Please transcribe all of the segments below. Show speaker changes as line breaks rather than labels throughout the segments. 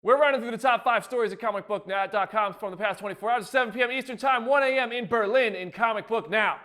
We're running through the top 5 stories at ComicBook.com from the past 24 hours, 7 p.m. Eastern Time, 1 a.m. in Berlin in Comic Book Now.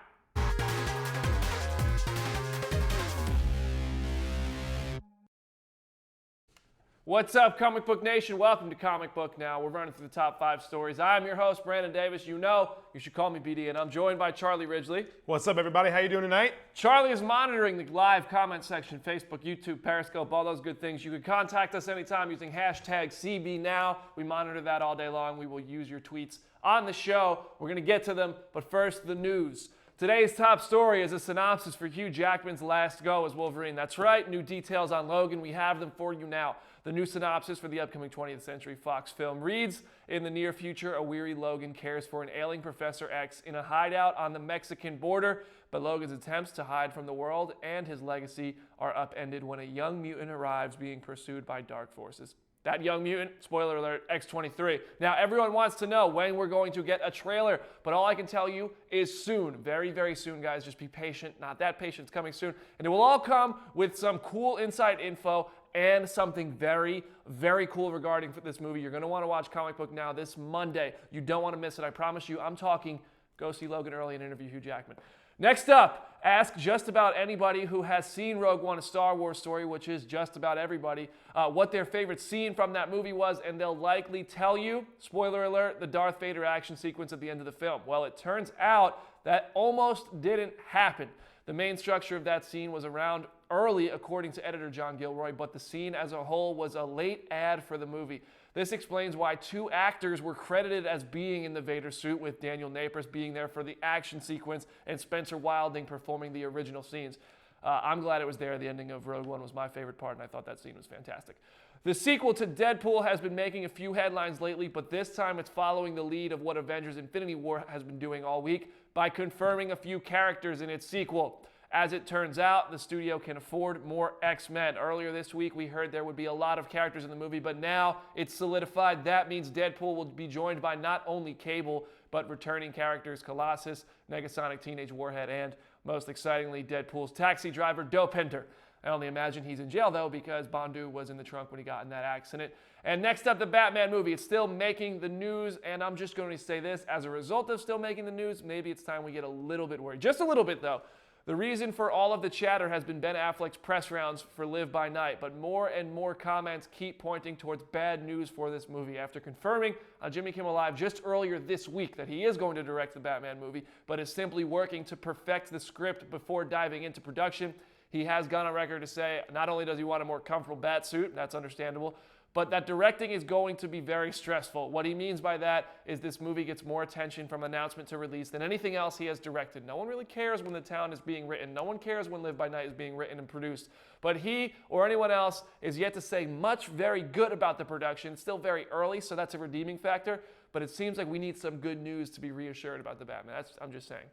What's up, Comic Book Nation? Welcome to Comic Book Now. We're running through the top 5 stories. I'm your host, Brandon Davis. You know, you should call me BD, and I'm joined by Charlie Ridgely.
What's up, everybody? How you doing tonight?
Charlie is monitoring the live comment section, Facebook, YouTube, Periscope, all those good things. You can contact us anytime using hashtag CBNow. We monitor that all day long. We will use your tweets on the show. We're going to get to them, but first, the news. Today's top story is a synopsis for Hugh Jackman's last go as Wolverine. That's right, new details on Logan. We have them for you now. The new synopsis for the upcoming 20th Century Fox film reads, in the near future, a weary Logan cares for an ailing Professor X in a hideout on the Mexican border, but Logan's attempts to hide from the world and his legacy are upended when a young mutant arrives being pursued by dark forces. That young mutant, spoiler alert, X-23. Now, everyone wants to know when we're going to get a trailer, but all I can tell you is soon. Very, very soon, guys. Just be patient. Not that patient. It's coming soon. And it will all come with some cool inside info and something very, very cool regarding this movie. You're going to want to watch Comic Book Now this Monday. You don't want to miss it. I promise you. I'm talking go see Logan early and interview Hugh Jackman. Next up, ask just about anybody who has seen Rogue One, a Star Wars story, which is just about everybody, what their favorite scene from that movie was, and they'll likely tell you, spoiler alert, the Darth Vader action sequence at the end of the film. Well, it turns out that almost didn't happen. The main structure of that scene was around early, according to editor John Gilroy, but the scene as a whole was a late ad for the movie. This explains why 2 actors were credited as being in the Vader suit, with Daniel Napers being there for the action sequence and Spencer Wilding performing the original scenes. I'm glad it was there. The ending of Rogue One was my favorite part, and I thought that scene was fantastic. The sequel to Deadpool has been making a few headlines lately, but this time it's following the lead of what Avengers Infinity War has been doing all week by confirming a few characters in its sequel. As it turns out, the studio can afford more X-Men. Earlier this week, we heard there would be a lot of characters in the movie, but now it's solidified. That means Deadpool will be joined by not only Cable, but returning characters Colossus, Negasonic Teenage Warhead, and, most excitingly, Deadpool's taxi driver, Dopinder. I only imagine he's in jail, though, because Bondu was in the trunk when he got in that accident. And next up, the Batman movie. It's still making the news, and I'm just going to say this. As a result of still making the news, maybe it's time we get a little bit worried. Just a little bit, though. The reason for all of the chatter has been Ben Affleck's press rounds for Live by Night, but more and more comments keep pointing towards bad news for this movie. After confirming on Jimmy Kimmel Live just earlier this week that he is going to direct the Batman movie, but is simply working to perfect the script before diving into production, he has gone on record to say not only does he want a more comfortable bat suit, that's understandable, but that directing is going to be very stressful. What he means by that is this movie gets more attention from announcement to release than anything else he has directed. No one really cares when The Town is being written. No one cares when Live by Night is being written and produced. But he or anyone else is yet to say much very good about the production. It's still very early, so that's a redeeming factor. But it seems like we need some good news to be reassured about the Batman. I'm just saying.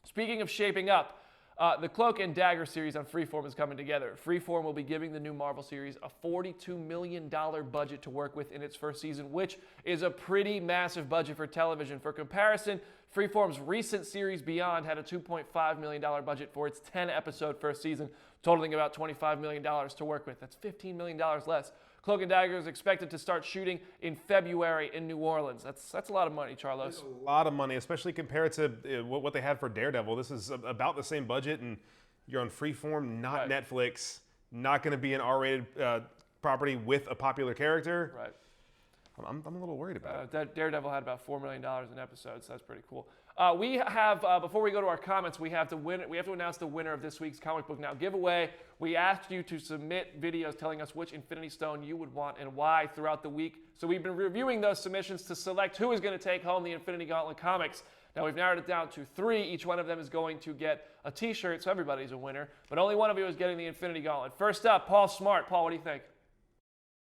Speaking of shaping up, the Cloak and Dagger series on Freeform is coming together. Freeform will be giving the new Marvel series a $42 million budget to work with in its first season, which is a pretty massive budget for television. For comparison, Freeform's recent series Beyond had a $2.5 million budget for its 10-episode first season, totaling about $25 million to work with. That's $15 million less. Cloak and Dagger is expected to start shooting in February in New Orleans. That's a lot of money, Charlos.
That's a lot of money, especially compared to what they had for Daredevil. This is about the same budget, and you're on Freeform, not right. Netflix, not going to be an R-rated property with a popular character.
Right.
I'm a little worried about it.
Daredevil had about $4 million in episodes, so that's pretty cool. We have, before we go to our comments, we have to announce the winner of this week's Comic Book Now giveaway. We asked you to submit videos telling us which Infinity Stone you would want and why throughout the week. So we've been reviewing those submissions to select who is going to take home the Infinity Gauntlet comics. Now we've narrowed it down to 3. Each one of them is going to get a t-shirt, so everybody's a winner. But only one of you is getting the Infinity Gauntlet. First up, Paul Smart. Paul, what do you think?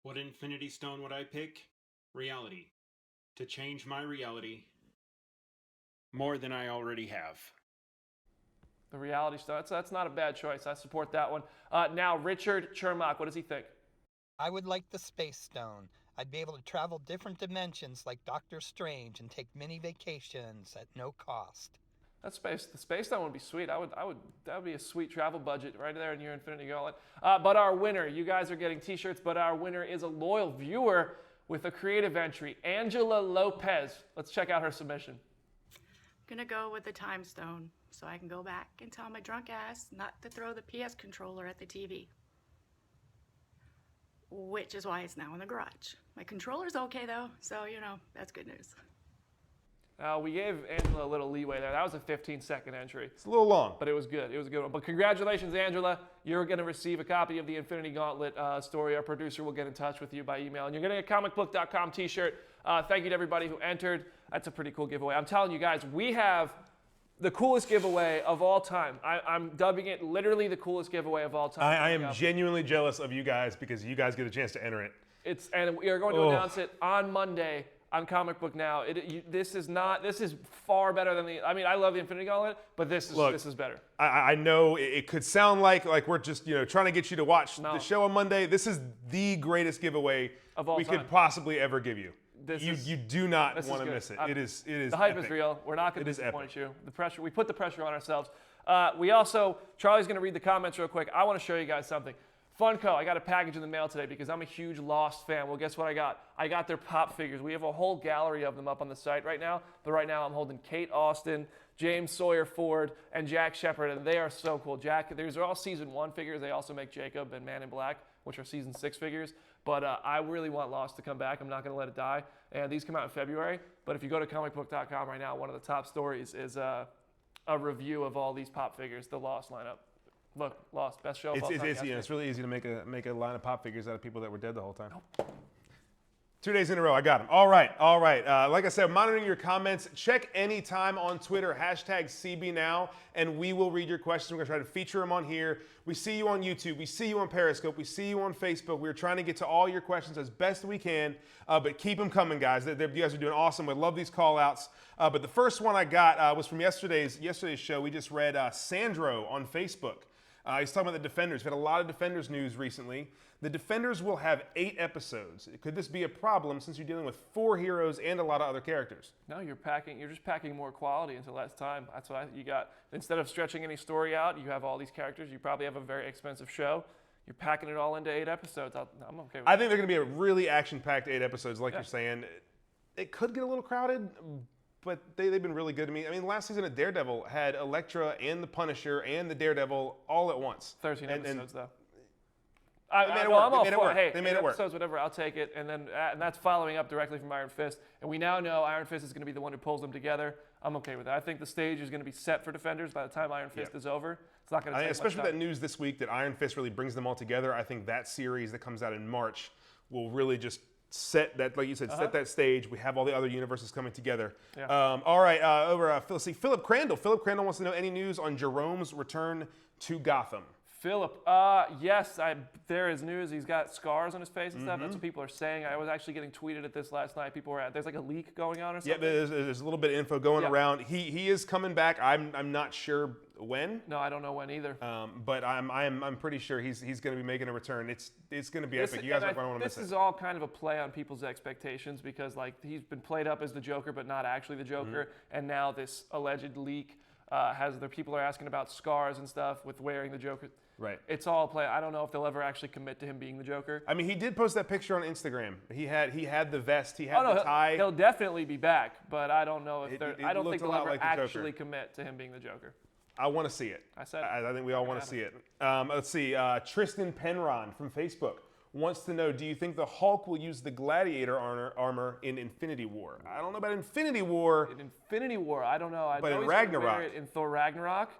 What Infinity Stone would I pick? Reality. To change my reality more than I already have.
The Reality Stone. That's not a bad choice. I support that one. Now, Richard Chermak, what does he think?
I would like the Space Stone. I'd be able to travel different dimensions like Doctor Strange and take mini vacations at no cost.
The Space Stone would be sweet. That would be a sweet travel budget right there in your Infinity Gauntlet. But our winner, you guys are getting t-shirts, but our winner is a loyal viewer. with a creative entry, Angela Lopez. Let's check out her submission.
Gonna go with the time stone so I can go back and tell my drunk ass not to throw the PS controller at the TV. Which is why it's now in the garage. My controller's okay though, so that's good news.
We gave Angela a little leeway there. That was a 15-second entry.
It's a little long.
But it was good. It was a good one. But congratulations, Angela. You're going to receive a copy of the Infinity Gauntlet story. Our producer will get in touch with you by email. And you're getting a ComicBook.com t-shirt. Thank you to everybody who entered. That's a pretty cool giveaway. I'm telling you guys, we have the coolest giveaway of all time. I'm dubbing it literally the coolest giveaway of all time.
I am genuinely jealous of you guys because you guys get a chance to enter it.
And we are going to announce it on Monday on Comic Book Now. This is far better than I love the Infinity Gauntlet, but this is better.
I know it could sound like we're just trying to get you to watch the show on Monday. This is the greatest giveaway
of all
we
time.
could possibly ever give you. You do not want to miss it. It is
the hype
epic.
is real. We're not going to disappoint you. The pressure, we put the pressure on ourselves. Charlie's going to read the comments real quick. I want to show you guys something. Funko, I got a package in the mail today because I'm a huge Lost fan. Well, guess what I got? I got their pop figures. We have a whole gallery of them up on the site right now. But right now I'm holding Kate Austin, James Sawyer Ford, and Jack Shepard, and they are so cool. These are all season 1 figures. They also make Jacob and Man in Black, which are season 6 figures. But I really want Lost to come back. I'm not going to let it die. And these come out in February. But if you go to ComicBook.com right now, one of the top stories is a review of all these pop figures, the Lost lineup. Look, Lost, best show of all time.
It's really easy to make a line of pop figures out of people that were dead the whole time. Nope. 2 days in a row, I got them. All right. Like I said, monitoring your comments. Check anytime on Twitter, #CBNow, and we will read your questions. We're going to try to feature them on here. We see you on YouTube. We see you on Periscope. We see you on Facebook. We're trying to get to all your questions as best we can, but keep them coming, guys. You guys are doing awesome. We love these call-outs. But the first one I got was from yesterday's show. We just read Sandro on Facebook. He's talking about the Defenders. We've had a lot of Defenders news recently. The Defenders will have 8 episodes. Could this be a problem since you're dealing with 4 heroes and a lot of other characters?
No, you're just packing more quality into less time. That's what you got. Instead of stretching any story out, you have all these characters. You probably have a very expensive show. You're packing it all into 8 episodes. I'm okay with that.
I think they're going to be a really action-packed 8 episodes, like you're saying. It could get a little crowded, but they've been really good to me. I mean, last season of Daredevil had Elektra and the Punisher and the Daredevil all at once.
13 episodes, though.
They made it work.
Hey,
they made it work.
Episodes, whatever, I'll take it. And that's following up directly from Iron Fist. And we now know Iron Fist is going to be the one who pulls them together. I'm okay with that. I think the stage is going to be set for Defenders by the time Iron Fist is over. It's not going to take
especially
much
with that news this week that Iron Fist really brings them all together. I think that series that comes out in March will really just set that, like you said, set that stage. We have all the other universes coming together. Yeah. All right, let's see, Philip Crandall. Philip Crandall wants to know any news on Jerome's return to Gotham.
Philip, yes, there is news. He's got scars on his face and stuff. That's what people are saying. I was actually getting tweeted at this last night. People were there's like a leak going on or something.
Yeah, there's a little bit of info going around. He is coming back. I'm not sure when.
No, I don't know when either.
But I'm pretty sure he's going to be making a return. It's going to be epic. You guys aren't going to want to miss it.
This is all kind of a play on people's expectations because like he's been played up as the Joker, but not actually the Joker. And now this alleged leak people are asking about scars and stuff with wearing the Joker.
Right.
It's all a play. I don't know if they'll ever actually commit to him being the Joker.
I mean, he did post that picture on Instagram. He had the vest. He had the tie.
He'll definitely be back, but I don't know if I don't think they'll ever actually commit to him being the Joker.
I want to see it. I think we all want to see it. Let's see. Tristan Penron from Facebook wants to know, do you think the Hulk will use the Gladiator armor in Infinity War? I don't know about Infinity War.
In Infinity War, I don't know.
But
know
in Ragnarok.
Wear it in Thor Ragnarok.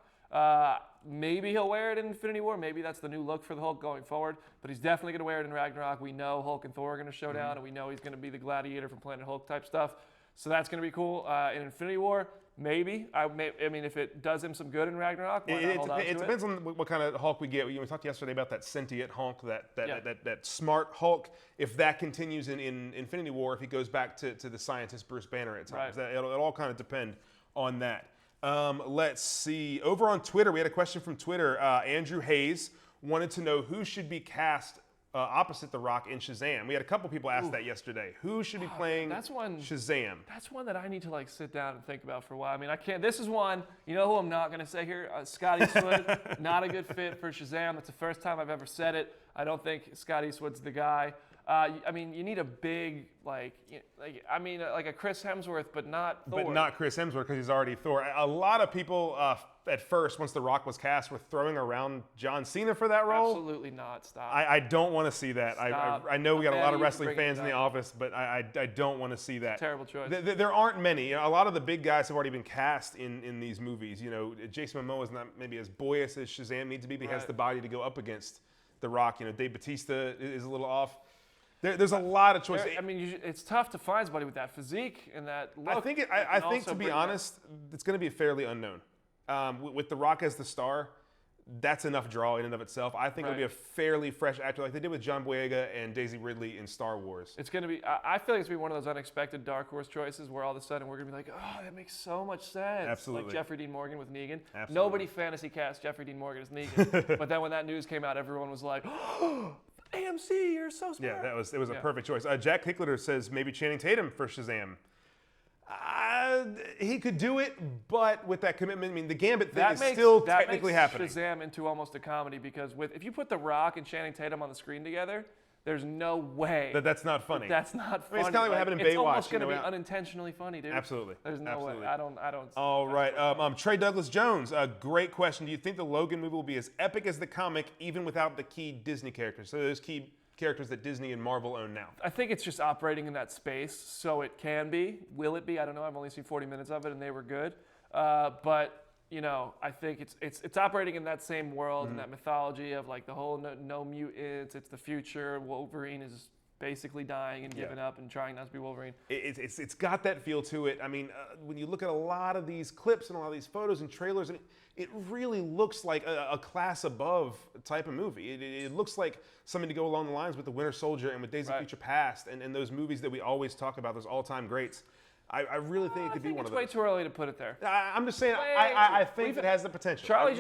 Maybe he'll wear it in Infinity War. Maybe that's the new look for the Hulk going forward. But he's definitely going to wear it in Ragnarok. We know Hulk and Thor are going to show down, and we know he's going to be the Gladiator from Planet Hulk type stuff. So that's going to be cool. In Infinity War, maybe. I mean, if it does him some good in Ragnarok, why not hold on to it?
It depends on what kind of Hulk we get. We talked yesterday about that sentient Hulk, that smart Hulk. If that continues in Infinity War, if he goes back to the scientist Bruce Banner at times, it'll all kind of depend on that. Let's see. Over on Twitter, we had a question from Twitter. Andrew Hayes wanted to know who should be cast opposite The Rock in Shazam. We had a couple people ask that yesterday. Who should be playing Shazam?
That's one that I need to sit down and think about for a while. I mean, I can't. This is one. You know who I'm not going to say here? Scott Eastwood. Not a good fit for Shazam. That's the first time I've ever said it. I don't think Scott Eastwood's the guy. I mean, you need a big like a Chris Hemsworth, but not Thor.
But not Chris Hemsworth because he's already Thor. A lot of people at first, once The Rock was cast, were throwing around John Cena for that role.
Absolutely not. Stop.
I don't want to see that.
Stop.
I know we got a lot of
You
wrestling
bring it
fans in the
down.
office, but I don't want to see that.
Terrible choice.
There aren't many. A lot of the big guys have already been cast in these movies. Jason Momoa is not maybe as boyish as Shazam needs to be, but he has the body to go up against The Rock. Dave Bautista is a little off. There's a lot of choices.
I mean, it's tough to find somebody with that physique and that look.
I think to be honest, it's going to be fairly unknown. With The Rock as the star, that's enough draw in and of itself. I think it'll be a fairly fresh actor like they did with John Boyega and Daisy Ridley in Star Wars.
It's going to be, I feel like it's going to be one of those unexpected dark horse choices where all of a sudden we're going to be like, oh, that makes so much sense.
Absolutely.
Like Jeffrey Dean Morgan with Negan.
Absolutely.
Nobody fantasy cast Jeffrey Dean Morgan as Negan. But then when that news came out, everyone was like, oh, AMC, you're so smart.
Yeah, it was a perfect choice. Jack Hickler says maybe Channing Tatum for Shazam. He could do it, but with that commitment, I mean, the Gambit thing is still technically happening.
Shazam into almost a comedy because if you put The Rock and Channing Tatum on the screen together, there's no way
That's not funny.
That's not funny.
I mean, it's kind of like what happened in
It's
Baywatch.
almost going to be unintentionally funny, dude.
Absolutely.
There's no
Absolutely.
way. I don't.
All right. Trey Douglas Jones, a great question. Do you think the Logan movie will be as epic as the comic, even without the key Disney characters? So those key characters that Disney and Marvel own now.
I think it's just operating in that space, so it can be. Will it be? I don't know. I've only seen 40 minutes of it, and they were good. But I think it's operating in that same world and that mythology of like the whole no mutants. It's the future. Wolverine is basically dying and giving up and trying not to be Wolverine.
It's got that feel to it. I mean, when you look at a lot of these clips and a lot of these photos and trailers, it really looks like a class above type of movie. It looks like something to go along the lines with The Winter Soldier and with Days of Future Past and those movies that we always talk about, those all-time greats. I really think it could be one of those.
It's way too early to put it there.
I'm just saying, I think it has the potential.
Charlie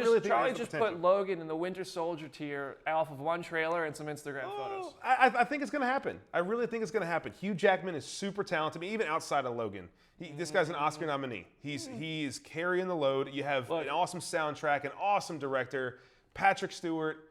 just put Logan in the Winter Soldier tier off of one trailer and some Instagram photos.
I think it's going to happen. I really think it's going to happen. Hugh Jackman is super talented, even outside of Logan. This guy's an Oscar nominee. He's carrying the load. You have an awesome soundtrack, an awesome director, Patrick Stewart.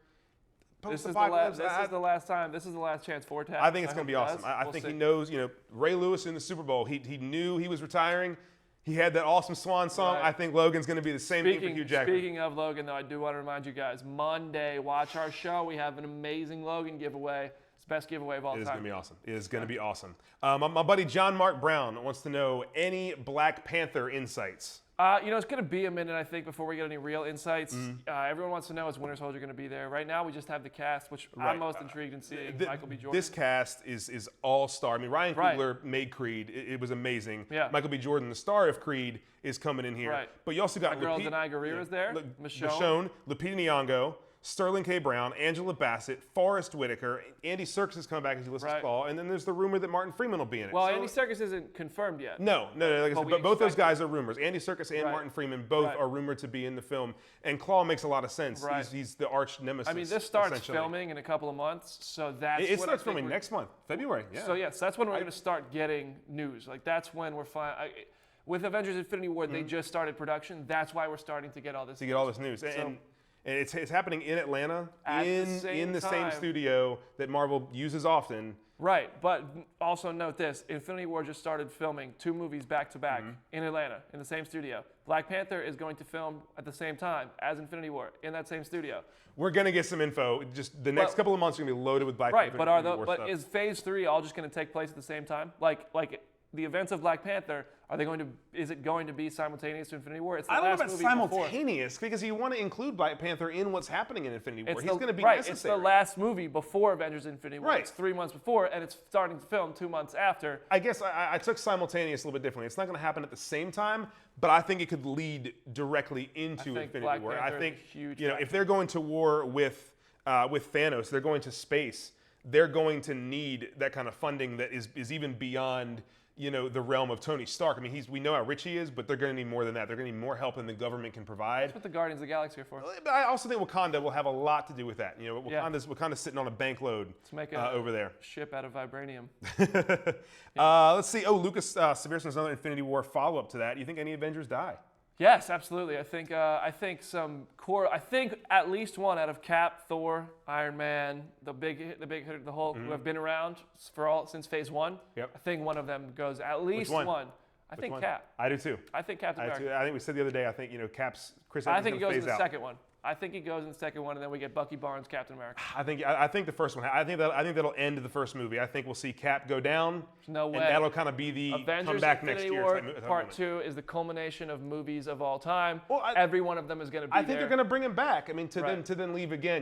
This is the last time. This is the last chance for Ted.
I think it's going to be awesome. I think he knows. Ray Lewis in the Super Bowl. He knew he was retiring. He had that awesome swan song.
Right.
I think Logan's going to be the same thing for Hugh Jackman.
Speaking of Logan, though, I do want to remind you guys, Monday, watch our show. We have an amazing Logan giveaway. It's the best giveaway of all time.
It is going to be awesome. It is going to be awesome. My buddy John Mark Brown wants to know any Black Panther insights.
It's going to be a minute, I think, before we get any real insights. Everyone wants to know, is Winter Soldier going to be there? Right now, we just have the cast, which I'm most intrigued in seeing. Michael B. Jordan.
This cast is all-star. I mean, Ryan Coogler made Creed. It was amazing.
Yeah.
Michael B. Jordan, the star of Creed, is coming in here.
Right.
But you also got
girl Denai Guerrero is there.
Michonne, Lupita Nyong'o, Sterling K. Brown, Angela Bassett, Forrest Whitaker, Andy Serkis is coming back as Ulysses Claw, and then there's the rumor that Martin Freeman will be in it.
Well, Andy Serkis isn't confirmed yet.
No. Like I said, but both those guys are rumors. Andy Serkis and Martin Freeman both are rumored to be in the film, and Claw makes a lot of sense.
Right.
He's the arch nemesis.
I mean, this starts filming in a couple of months, so that's
it starts filming next month, February. Yeah.
So yes, that's when we're going to start getting news. Like that's when we're with Avengers: Infinity War, they just started production. That's why we're starting to get all this.
News. And it's happening in Atlanta, in the same
time.
studio that Marvel uses often.
Right, but also note this: Infinity War just started filming 2 movies back to back in Atlanta, in the same studio. Black Panther is going to film at the same time as Infinity War in that same studio.
We're gonna get some info. Just the next couple of months are gonna be loaded with Black Panther.
Right, but is Phase 3 all just going to take place at the same time? Like the events of Black Panther, is it going to be simultaneous to Infinity War? It's the
I don't know
last
about
movie
simultaneous because you want to include Black Panther in what's happening in Infinity War. He's going to be
necessary.
necessary.
It's the last movie before Avengers: Infinity War.
Right.
It's 3 months before, and it's starting to film 2 months after.
I guess I took simultaneous a little bit differently. It's not going to happen at the same time, but I think it could lead directly into Infinity
Black
War.
Panther
I think
is a huge
if they're going to war with Thanos, they're going to space. They're going to need that kind of funding that is even beyond the realm of Tony Stark. I mean, we know how rich he is, but they're going to need more than that. They're going to need more help than the government can provide.
That's what the Guardians of the Galaxy are for.
But I also think Wakanda will have a lot to do with that. Wakanda's sitting on a bank load over there.
Ship out of vibranium.
Let's see. Lucas Severson's another Infinity War follow-up to that. You think any Avengers die?
Yes, absolutely. I think some core. I think at least one out of Cap, Thor, Iron Man, the big hitter, the Hulk, who have been around since Phase 1.
Yep.
I think one of them goes at least
one?
I think
one?
Cap.
I do too.
I think Captain America.
I think we said the other day. I think Cap's Chris
I
Evans
think he
gonna
goes in
phase
the
out.
second one. I think he goes in the second one, and then we get Bucky Barnes, Captain America.
I think the first one. I think that'll end the first movie. I think we'll see Cap go down.
No way.
And that'll kind of be the
Avengers
comeback
Infinity
next year.
War
type
Part
moment.
2 is the culmination of movies of all time.
Well,
Every one of them is going to be
I think
there.
they're going to bring him back. I mean,
Right.
to then leave again.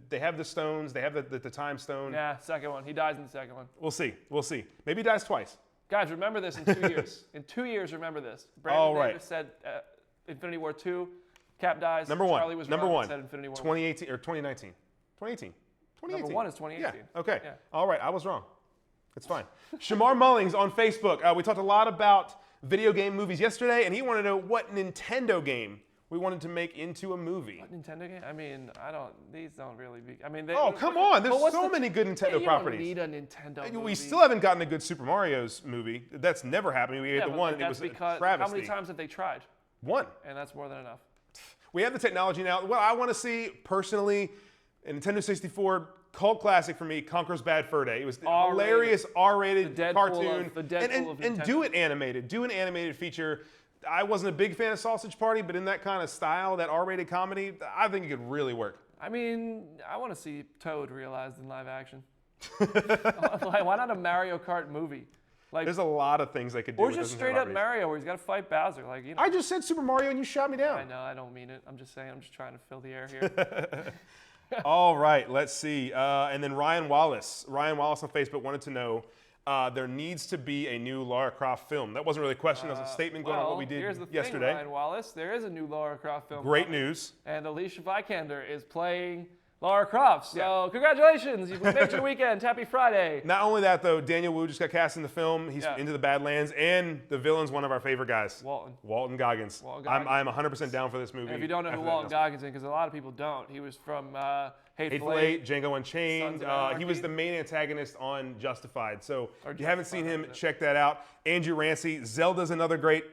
They have the stones. They have the time stone.
Yeah, second one. He dies in the second one.
We'll see. Maybe he dies twice.
Guys, remember this in 2 years. In 2 years, remember this. Brandon
All right.
Davis said Infinity War 2, Cap dies.
Number one.
Charlie was
Number
wrong
one.
and said Infinity War
2018 or 2019. 2018. 2018.
Number one is 2018.
Yeah. Okay.
Yeah.
All right. I was wrong. It's fine. Shamar Mullings on Facebook. We talked a lot about video game movies yesterday, and he wanted to know what Nintendo game we wanted to make into a movie.
What Nintendo game? I mean, these don't really be. I mean,
Oh, come on. There's
what's
so many good Nintendo
you
properties.
You don't need a Nintendo movie.
We still haven't gotten a good Super Mario's movie. That's never happened. We had the
but
one.
like,
It was
that's
a
because
travesty.
how many times have they tried?
One.
And that's more than enough.
We have the technology now. Well, I want to see, personally, a Nintendo 64 cult classic for me, Conker's Bad Fur Day. It was a
R-rated.
hilarious R-rated
The Deadpool
cartoon.
of- the Deadpool of
and
Nintendo.
do it animated. Do an animated feature. I wasn't a big fan of Sausage Party, but in that kind of style, that R-rated comedy, I think it could really work.
I mean, I want to see Toad realized in live action. Like, why not a Mario Kart movie? Like,
There's a lot of things they could do.
or
with
just
those
straight up
properties.
Mario, where he's got to fight Bowser. Like, you know.
I just said Super Mario and you shot me down.
I know, I don't mean it. I'm just saying, I'm just trying to fill the air here.
All right, let's see. And then Ryan Wallace on Facebook wanted to know, there needs to be a new Lara Croft film. That wasn't really a question, that was a statement going on what we did
here's the
yesterday.
thing, Ryan Wallace. There is a new Lara Croft film.
Great
coming,
news.
And Alicia Vikander is playing Lara Croft. So
Yeah.
congratulations, you've made your weekend. Happy Friday.
Not only that, though, Daniel Wu just got cast in the film. He's
Yeah.
into the Badlands, and the villain's one of our favorite guys.
Walton
Goggins.
Walton Goggins.
I'm 100% down for this movie.
And if you don't know who
after that
Walton
announcement.
Goggins is, because a lot of people don't, he was from
Hateful Eight, Django Unchained.
Sons of
He was
Anarchy.
the main antagonist on Justified. So
Or
if you haven't seen
Justified,
him,
that was it.
check that out. Andrew Rancy. Zelda's another great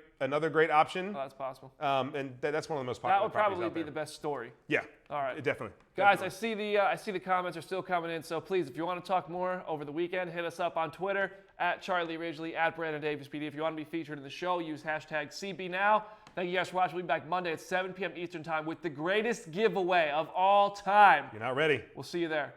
option.
Oh, that's possible.
And that's one of the most popular
That would
properties
probably
out
be
there.
the best story.
Yeah.
All right.
Definitely.
Guys,
Definitely.
I see the comments are still coming in, so please, if you want to talk more over the weekend, hit us up on Twitter at Charlie Ridgely, at Brandon Davis PD. If you want to be featured in the show, use hashtag CBNow. Thank you guys for watching. We'll be back Monday at 7 p.m. Eastern Time with the greatest giveaway of all time.
You're not ready.
We'll see you there.